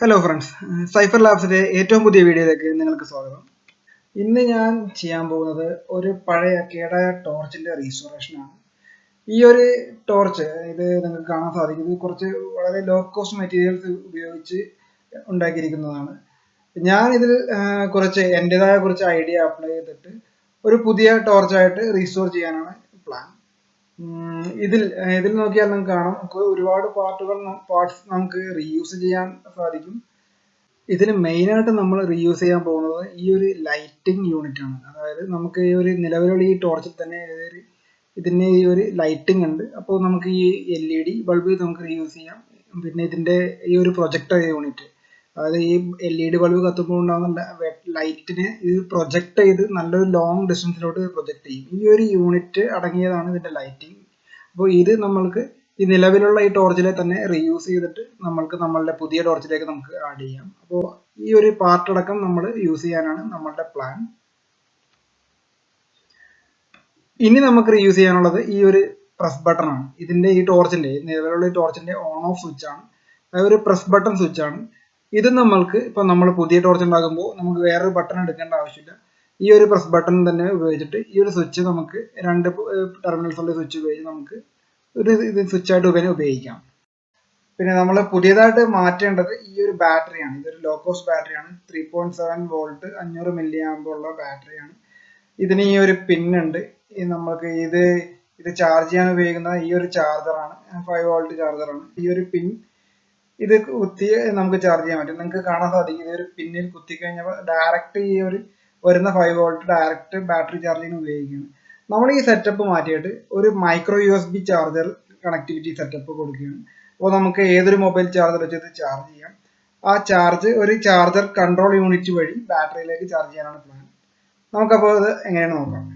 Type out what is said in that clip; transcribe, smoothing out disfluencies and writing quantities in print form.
Hello friends, cipher ലാബ്സിന്റെ ഏറ്റവും പുതിയ വീഡിയോയിലേക്ക് നിങ്ങൾക്ക് സ്വാഗതം. ഇന്ന് ഞാൻ ചെയ്യാൻ പോകുന്നത് ഒരു പഴയ കേടായ ടോർച്ചിന്റെ റീസ്റ്റോറേഷൻ ആണ്. ഈ ഒരു ടോർച്ച് ഇത് നിങ്ങൾക്ക് കാണാൻ സാധിക്കും. ഇത് കുറച്ച് വളരെ ലോ കോസ്റ്റ് മെറ്റീരിയൽസ് ഉപയോഗിച്ച് ഉണ്ടാക്കിയിരിക്കുന്നതാണ്. ഞാൻ ഇതിൽ എൻ്റെതായ കുറച്ച് ഐഡിയ അപ്ലൈ ചെയ്തിട്ട് ഒരു പുതിയ ടോർച്ചായിട്ട് റീസ്റ്റോർ ചെയ്യാനാണ് പ്ലാൻ. ഇതിൽ ഇതിൽ നോക്കിയാൽ നമുക്ക് കാണാം, നമുക്ക് ഒരുപാട് പാർട്സ് നമുക്ക് റീയൂസ് ചെയ്യാൻ സാധിക്കും. ഇതിൽ മെയിനായിട്ട് നമ്മൾ റീയൂസ് ചെയ്യാൻ പോകുന്നത് ഈ ഒരു ലൈറ്റിംഗ് യൂണിറ്റ് ആണ്. അതായത് നമുക്ക് ഈ ഒരു നിലവിലുള്ള ഈ ടോർച്ചിൽ തന്നെ ഇതിന് ഈ ഒരു ലൈറ്റിംഗ് ഉണ്ട്. അപ്പോൾ നമുക്ക് ഈ LED ബൾബ് നമുക്ക് റീയൂസ് ചെയ്യാം. പിന്നെ ഇതിന്റെ ഈ ഒരു പ്രൊജക്ടർ യൂണിറ്റ്, അതായത് ഈ LED ബൾബ് കത്തുമ്പോൾ ഉണ്ടാകുന്ന ലൈറ്റിനെ ഇത് പ്രൊജക്ട് ചെയ്ത് നല്ലൊരു ലോങ് ഡിസ്റ്റൻസിലോട്ട് പ്രൊജക്ട് ചെയ്യും. ഈ ഒരു യൂണിറ്റ് അടങ്ങിയതാണ് ഇതിന്റെ ലൈറ്റിംഗ്. അപ്പോൾ ഇത് നമ്മൾക്ക് ഈ നിലവിലുള്ള ഈ ടോർച്ചിലെ തന്നെ റീയൂസ് ചെയ്തിട്ട് നമ്മളുടെ പുതിയ ടോർച്ചിലേക്ക് നമുക്ക് ആഡ് ചെയ്യാം. അപ്പോൾ ഈ ഒരു പാർട്ട് അടക്കം നമ്മൾ യൂസ് ചെയ്യാനാണ് നമ്മളുടെ പ്ലാൻ. ഇനി നമുക്ക് റീയൂസ് ചെയ്യാനുള്ളത് ഈ ഒരു പ്രസ് ബട്ടൺ ആണ്. ഇതിന്റെ ഈ ടോർച്ചിന്റെ നിലവിലുള്ള ഈ ടോർച്ചിന്റെ ഓൺ ഓഫ് സ്വിച്ച് ആണ്. അതൊരു പ്രസ് ബട്ടൺ സ്വിച്ച് ആണ്. ഇത് നമ്മൾക്ക് ഇപ്പൊ നമ്മൾ പുതിയ ടോർച്ച് ഉണ്ടാകുമ്പോൾ നമുക്ക് വേറൊരു ബട്ടൺ എടുക്കേണ്ട ആവശ്യമില്ല. ഈ ഒരു പ്രസ് ബട്ടൺ തന്നെ ഉപയോഗിച്ചിട്ട് ഈ ഒരു സ്വിച്ച് നമുക്ക് രണ്ട് ടെർമിനൽസ് ഉള്ള സ്വിച്ച് ഉപയോഗിച്ച് നമുക്ക് ഇത് സ്വിച്ച് ആയിട്ട് ഉപയോഗിക്കാം. പിന്നെ നമ്മൾ പുതിയതായിട്ട് മാറ്റേണ്ടത് ഈ ഒരു ബാറ്ററിയാണ്. ഇതൊരു ലോ കോസ്റ്റ് ബാറ്ററിയാണ്. 3.7 വോൾട്ട് 500 മില്ലി ആമ്പ് ഉള്ള ബാറ്ററിയാണ്. ഇതിന് ഈ ഒരു പിൻ ഉണ്ട്. നമുക്ക് ഇത് ചാർജ് ചെയ്യാൻ ഉപയോഗിക്കുന്ന ഈ ഒരു ചാർജറാണ്, 5 വോൾട്ട് ചാർജറാണ്. ഈ ഒരു പിൻ ഇത് കുത്തി നമുക്ക് ചാർജ് ചെയ്യാൻ പറ്റും. നിങ്ങൾക്ക് കാണാൻ സാധിക്കും, ഈ ഒരു പിന്നിൽ കുത്തി കഴിഞ്ഞാൽ ഡയറക്റ്റ് ഈ ഒരു വരുന്ന 5 വോൾട്ട് ഡയറക്റ്റ് ബാറ്ററി ചാർജിങ്ങിന് ഉപയോഗിക്കുകയാണ്. നമ്മൾ ഈ സെറ്റപ്പ് മാറ്റിയിട്ട് ഒരു micro USB charger connectivity setup കൊടുക്കുകയാണ്. അപ്പോൾ നമുക്ക് ഏതൊരു മൊബൈൽ ചാർജർ വെച്ച് ചാർജ് ചെയ്യാം. ആ ചാർജ് ഒരു ചാർജർ കൺട്രോൾ യൂണിറ്റ് വഴി ബാറ്ററിയിലേക്ക് ചാർജ് ചെയ്യാനാണ് പ്ലാൻ. നമുക്കപ്പോൾ അത് എങ്ങനെയാണ് നോക്കാം.